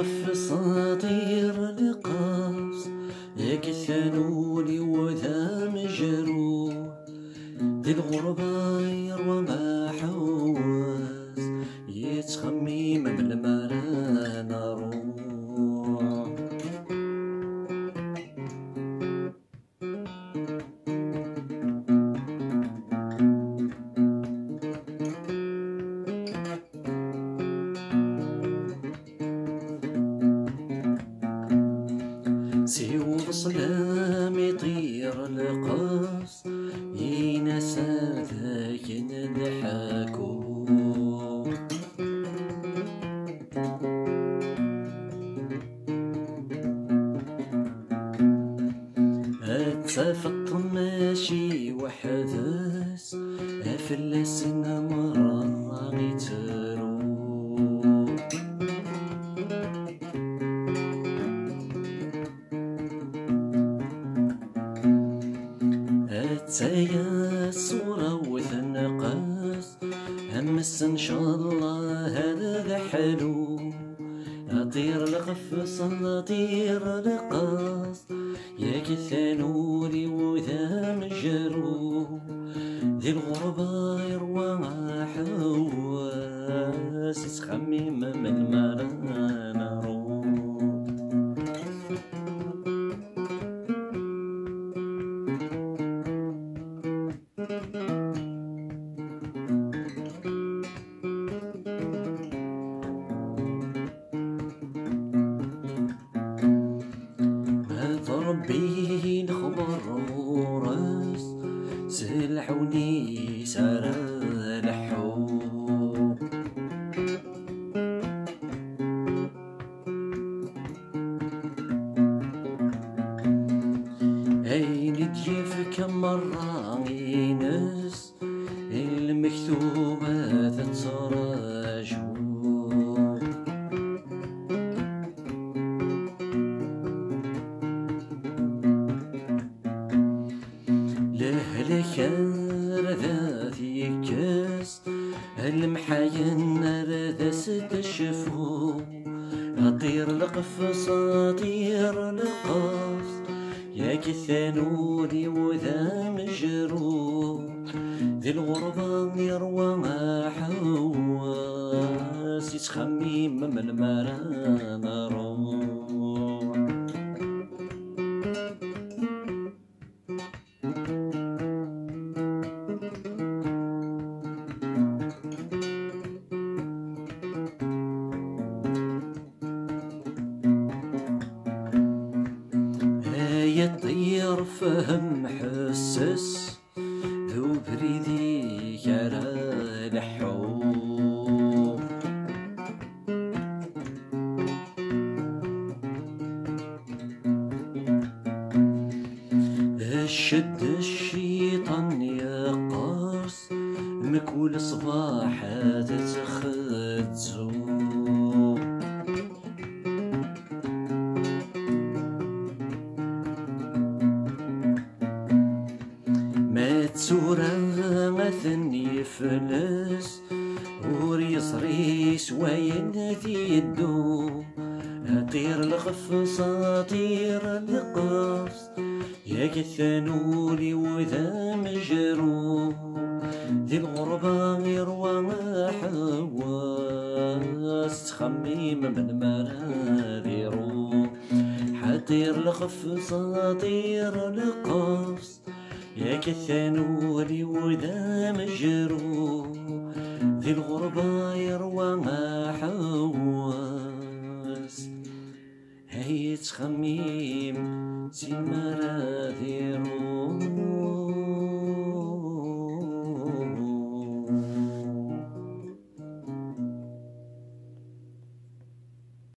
الغف صاطير لقاص ياك الثانولي وذا مجروح دي الغربة يروى ما حواس يتخمم بالمرا نروح سيو بصلام يطير القاص ينسى ذاك نضحكو اتفط ماشي وحدث افلس مرة غيترو تايا صورة وثنقاس همس ان شاء الله هذا حلو اطير الغفص اطير القاص ياك الثانولي وذا مجروح ذي الغربة يروى ما حواس تخمم من المرا نروح ربي الخبر وراس سلحوني سارة لحو أين تجيف كم مرة ينس المكتوبات تراجو ذاتي كاس المحاين رذا ستشفو اطير القفص اطير القاص ياك الثانولي وذا مجروح ذي الغربة يروى ما حواس يتخمم من المرا نروح يطير فهم حسس ذو بريدي كرا لحو الشد الشيطان يا قاص مكول صباح تتخذو سورة مثن يفلس وريصريس وين ذي يدو اطير الغفص اطير القاص ياك الثانولي وذا مجروح ذي الغربة يروى ما حواس تخمم من مرا ذي روح حطير الغفص اطير القاص ياك الثانولي وذا مجروح ذي الغربة يروى ما حواس هاي تخميم سمرا